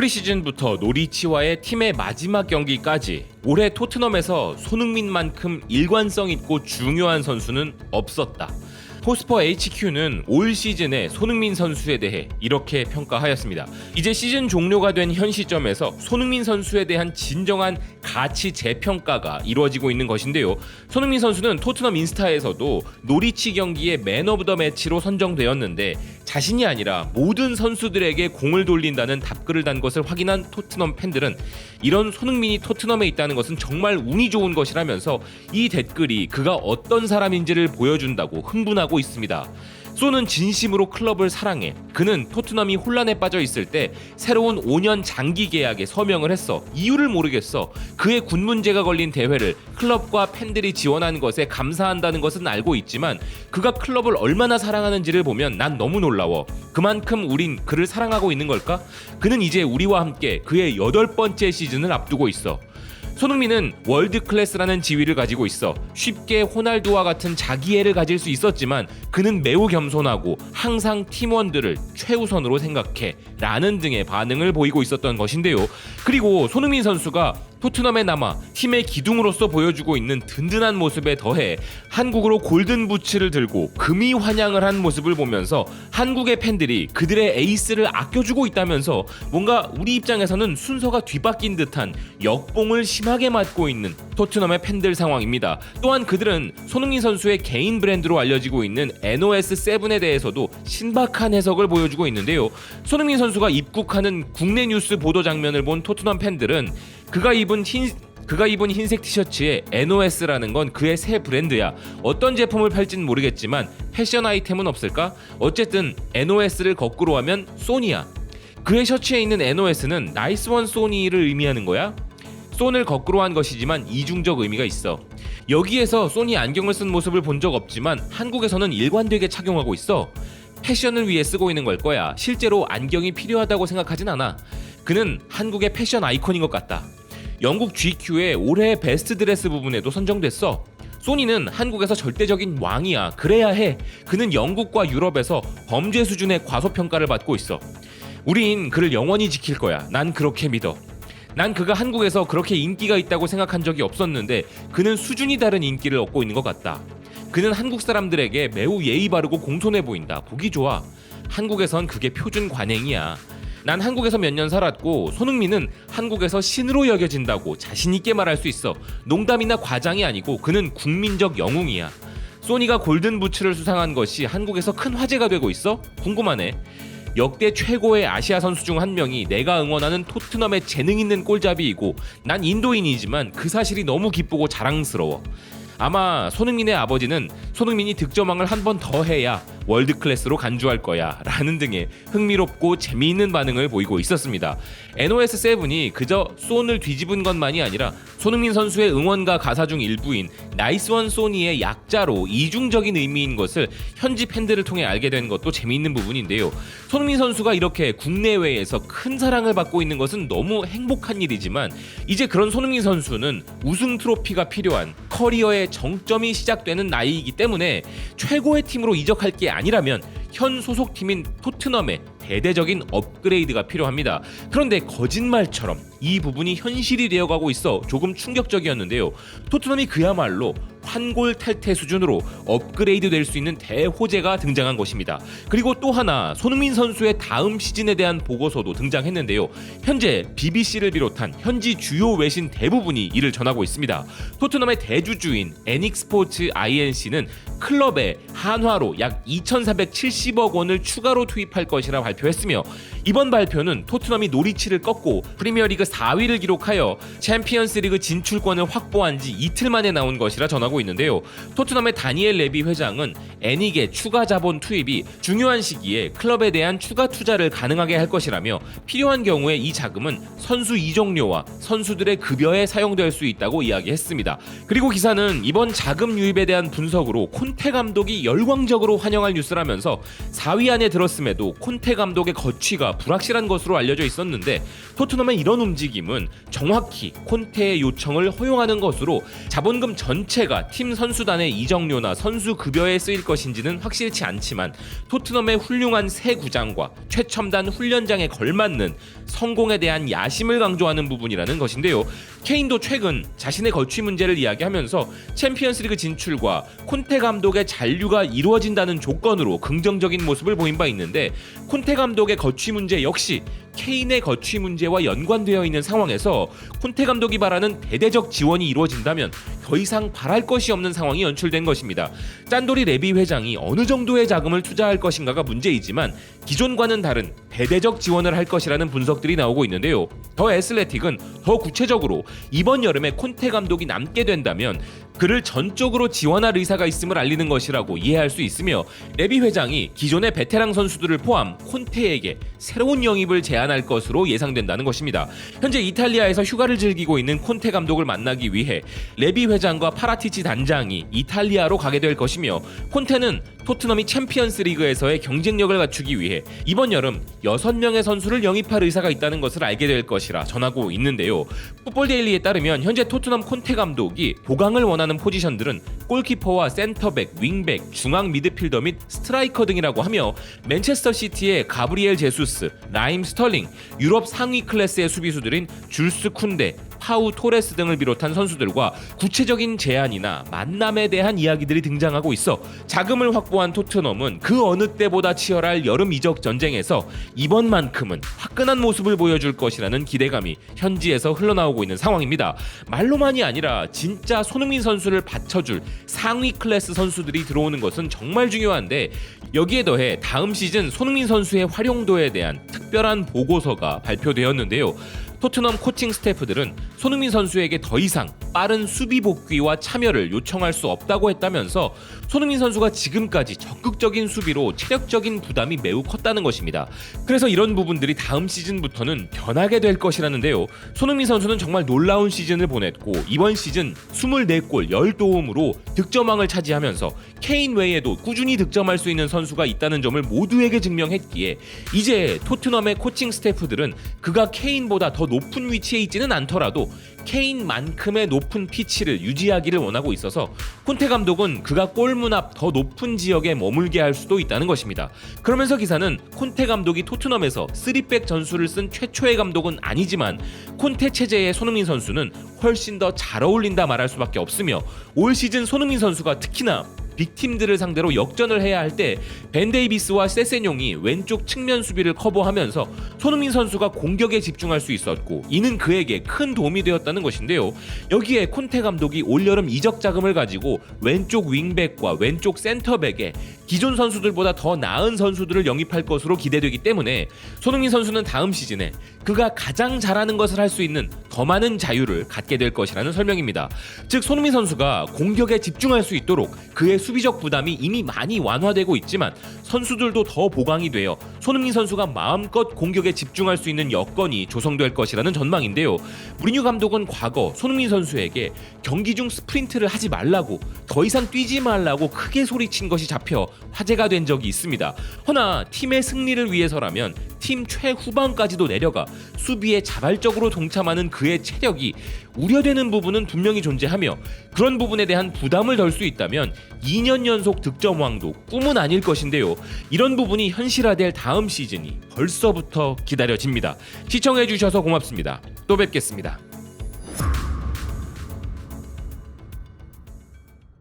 프리시즌부터 노리치와의 팀의 마지막 경기까지 올해 토트넘에서 손흥민만큼 일관성 있고 중요한 선수는 없었다. 포스퍼 HQ는 올 시즌에 손흥민 선수에 대해 이렇게 평가하였습니다. 이제 시즌 종료가 된 현 시점에서 손흥민 선수에 대한 진정한 가치 재평가가 이루어지고 있는 것인데요. 손흥민 선수는 토트넘 인스타에서도 노리치 경기의 맨 오브 더 매치로 선정되었는데 자신이 아니라 모든 선수들에게 공을 돌린다는 답글을 단 것을 확인한 토트넘 팬들은 이런 손흥민이 토트넘에 있다는 것은 정말 운이 좋은 것이라면서 이 댓글이 그가 어떤 사람인지를 보여준다고 흥분하고 있습니다. 소는 진심으로 클럽을 사랑해. 그는 토트넘이 혼란에 빠져 있을 때 새로운 5년 장기 계약에 서명을 했어. 이유를 모르겠어. 그의 군 문제가 걸린 대회를 클럽과 팬들이 지원한 것에 감사한다는 것은 알고 있지만 그가 클럽을 얼마나 사랑하는지를 보면 난 너무 놀라워. 그만큼 우린 그를 사랑하고 있는 걸까? 그는 이제 우리와 함께 그의 8번째 시즌을 앞두고 있어. 손흥민은 월드 클래스라는 지위를 가지고 있어. 쉽게 호날두와 같은 자기애를 가질 수 있었지만 그는 매우 겸손하고 항상 팀원들을 최우선으로 생각해 라는 등의 반응을 보이고 있었던 것인데요. 그리고 손흥민 선수가 토트넘에 남아 팀의 기둥으로서 보여주고 있는 든든한 모습에 더해 한국으로 골든부츠를 들고 금이 환영을 한 모습을 보면서 한국의 팬들이 그들의 에이스를 아껴주고 있다면서 뭔가 우리 입장에서는 순서가 뒤바뀐 듯한 역봉을 심하게 맞고 있는 토트넘의 팬들 상황입니다. 또한 그들은 손흥민 선수의 개인 브랜드로 알려지고 있는 NOS7에 대해서도 신박한 해석을 보여주고 있는데요. 손흥민 선수가 입국하는 국내 뉴스 보도 장면을 본 토트넘 팬들은 그가 입은 흰색 티셔츠에 NOS라는 건 그의 새 브랜드야. 어떤 제품을 팔진 모르겠지만 패션 아이템은 없을까? 어쨌든 NOS를 거꾸로 하면 소니야. 그의 셔츠에 있는 NOS는 나이스 원 소니를 의미하는 거야? 손을 거꾸로 한 것이지만 이중적 의미가 있어. 여기에서 소니 안경을 쓴 모습을 본 적 없지만 한국에서는 일관되게 착용하고 있어. 패션을 위해 쓰고 있는 걸 거야. 실제로 안경이 필요하다고 생각하진 않아. 그는 한국의 패션 아이콘인 것 같다. 영국 GQ의 올해 베스트 드레스 부분에도 선정됐어. 소니는 한국에서 절대적인 왕이야. 그래야 해. 그는 영국과 유럽에서 범죄 수준의 과소평가를 받고 있어. 우린 그를 영원히 지킬 거야. 난 그렇게 믿어. 난 그가 한국에서 그렇게 인기가 있다고 생각한 적이 없었는데 그는 수준이 다른 인기를 얻고 있는 것 같다. 그는 한국 사람들에게 매우 예의 바르고 공손해 보인다. 보기 좋아. 한국에선 그게 표준 관행이야. 난 한국에서 몇 년 살았고 손흥민은 한국에서 신으로 여겨진다고 자신 있게 말할 수 있어. 농담이나 과장이 아니고 그는 국민적 영웅이야. 소니가 골든부츠를 수상한 것이 한국에서 큰 화제가 되고 있어? 궁금하네. 역대 최고의 아시아 선수 중 한 명이 내가 응원하는 토트넘의 재능 있는 골잡이이고 난 인도인이지만 그 사실이 너무 기쁘고 자랑스러워. 아마 손흥민의 아버지는 손흥민이 득점왕을 한 번 더 해야 월드클래스로 간주할 거야 라는 등의 흥미롭고 재미있는 반응을 보이고 있었습니다. NOS7이 그저 손을 뒤집은 것만이 아니라 손흥민 선수의 응원가 가사 중 일부인 나이스원 소니의 약자로 이중적인 의미인 것을 현지 팬들을 통해 알게 된 것도 재미있는 부분인데요. 손흥민 선수가 이렇게 국내외에서 큰 사랑을 받고 있는 것은 너무 행복한 일이지만 이제 그런 손흥민 선수는 우승 트로피가 필요한 커리어의 정점이 시작되는 나이이기 때문에 최고의 팀으로 이적할 게 아니라면 현 소속팀인 토트넘에 대대적인 업그레이드가 필요합니다. 그런데 거짓말처럼 이 부분이 현실이 되어가고 있어 조금 충격적이었는데요. 토트넘이 그야말로 환골탈태 수준으로 업그레이드 될 수 있는 대호재가 등장한 것입니다. 그리고 또 하나 손흥민 선수의 다음 시즌에 대한 보고서도 등장했는데요. 현재 BBC를 비롯한 현지 주요 외신 대부분이 이를 전하고 있습니다. 토트넘의 대주주인 애닉스포츠 INC는 클럽에 한화로 약 2,470억 원을 추가로 투입할 것이라 발표했으며 이번 발표는 토트넘이 노리치를 꺾고 프리미어리그 4위를 기록하여 챔피언스리그 진출권을 확보한 지 이틀 만에 나온 것이라 전하고 있는데요. 토트넘의 다니엘 레비 회장은 애닉의 추가 자본 투입이 중요한 시기에 클럽에 대한 추가 투자를 가능하게 할 것이라며 필요한 경우에 이 자금은 선수 이적료와 선수들의 급여에 사용될 수 있다고 이야기했습니다. 그리고 기사는 이번 자금 유입에 대한 분석으로 콘테 감독이 열광적으로 환영할 뉴스라면서 4위 안에 들었음에도 콘테 감독의 거취가 상태가 불확실한 것으로 알려져 있었는데 토트넘의 이런 움직임은 정확히 콘테의 요청을 허용하는 것으로 자본금 전체가 팀 선수단의 이적료나 선수 급여에 쓰일 것인지는 확실치 않지만 토트넘의 훌륭한 새 구장과 최첨단 훈련장에 걸맞는 성공에 대한 야심을 강조하는 부분이라는 것인데요. 케인도 최근 자신의 거취 문제를 이야기하면서 챔피언스리그 진출과 콘테 감독의 잔류가 이루어진다는 조건으로 긍정적인 모습을 보인 바 있는데 콘테 감독의 거취 문제 역시 케인의 거취 문제와 연관되어 있는 상황에서 콘테 감독이 바라는 대대적 지원이 이루어진다면 더 이상 바랄 것이 없는 상황이 연출된 것입니다. 짠돌이 레비 회장이 어느 정도의 자금을 투자할 것인가가 문제이지만 기존과는 다른 대대적 지원을 할 것이라는 분석들이 나오고 있는데요. 더 애슬레틱은 더 구체적으로 이번 여름에 콘테 감독이 남게 된다면 그를 전적으로 지원할 의사가 있음을 알리는 것이라고 이해할 수 있으며 레비 회장이 기존의 베테랑 선수들을 포함 콘테에게 새로운 영입을 제안할 것으로 예상된다는 것입니다. 현재 이탈리아에서 휴가를 즐기고 있는 콘테 감독을 만나기 위해 레비 회장과 파라티치 단장이 이탈리아로 가게 될 것이며 콘테는 토트넘이 챔피언스 리그에서의 경쟁력을 갖추기 위해 이번 여름 6명의 선수를 영입할 의사가 있다는 것을 알게 될 것이라 전하고 있는데요. 풋볼데일리에 따르면 현재 토트넘 콘테 감독이 보강을 원하는 포지션들은 골키퍼와 센터백, 윙백, 중앙 미드필더 및 스트라이커 등이라고 하며 맨체스터 시티의 가브리엘 제수스, 라임 스털링, 유럽 상위 클래스의 수비수들인 줄스 쿤데, 파우 토레스 등을 비롯한 선수들과 구체적인 제안이나 만남에 대한 이야기들이 등장하고 있어 자금을 확보한 토트넘은 그 어느 때보다 치열할 여름 이적 전쟁에서 이번만큼은 화끈한 모습을 보여줄 것이라는 기대감이 현지에서 흘러나오고 있는 상황입니다. 말로만이 아니라 진짜 손흥민 선수를 받쳐줄 상위 클래스 선수들이 들어오는 것은 정말 중요한데 여기에 더해 다음 시즌 손흥민 선수의 활용도에 대한 특별한 보고서가 발표되었는데요. 토트넘 코칭 스태프들은 손흥민 선수에게 더 이상 빠른 수비 복귀와 참여를 요청할 수 없다고 했다면서 손흥민 선수가 지금까지 적극적인 수비로 체력적인 부담이 매우 컸다는 것입니다. 그래서 이런 부분들이 다음 시즌부터는 변하게 될 것이라는데요. 손흥민 선수는 정말 놀라운 시즌을 보냈고 이번 시즌 24골 10도움으로 득점왕을 차지하면서 케인 외에도 꾸준히 득점할 수 있는 선수가 있다는 점을 모두에게 증명했기에 이제 토트넘의 코칭 스태프들은 그가 케인보다 더 높은 위치에 있지는 않더라도 케인만큼의 높은 피치를 유지하기를 원하고 있어서 콘테 감독은 그가 골문 앞 더 높은 지역에 머물게 할 수도 있다는 것입니다. 그러면서 기사는 콘테 감독이 토트넘에서 3백 전술을 쓴 최초의 감독은 아니지만 콘테 체제의 손흥민 선수는 훨씬 더 잘 어울린다 말할 수밖에 없으며 올 시즌 손흥민 선수가 특히나 빅팀들을 상대로 역전을 해야 할 때 벤 데이비스와 세세뇽이 왼쪽 측면 수비를 커버하면서 손흥민 선수가 공격에 집중할 수 있었고 이는 그에게 큰 도움이 되었다는 것인데요. 여기에 콘테 감독이 올여름 이적 자금을 가지고 왼쪽 윙백과 왼쪽 센터백에 기존 선수들보다 더 나은 선수들을 영입할 것으로 기대되기 때문에 손흥민 선수는 다음 시즌에 그가 가장 잘하는 것을 할 수 있는 더 많은 자유를 갖게 될 것이라는 설명입니다. 즉 손흥민 선수가 공격에 집중할 수 있도록 그의 수비적 부담이 이미 많이 완화되고 있지만 선수들도 더 보강이 되어 손흥민 선수가 마음껏 공격에 집중할 수 있는 여건이 조성될 것이라는 전망인데요. 무리뉴 감독은 과거 손흥민 선수에게 경기 중 스프린트를 하지 말라고 더 이상 뛰지 말라고 크게 소리친 것이 잡혀 화제가 된 적이 있습니다. 허나 팀의 승리를 위해서라면 팀 최후방까지도 내려가 수비에 자발적으로 동참하는 그의 체력이 우려되는 부분은 분명히 존재하며 그런 부분에 대한 부담을 덜 수 있다면 2년 연속 득점왕도 꿈은 아닐 것인데요. 이런 부분이 현실화될 다음 시즌이 벌써부터 기다려집니다. 시청해주셔서 고맙습니다. 또 뵙겠습니다.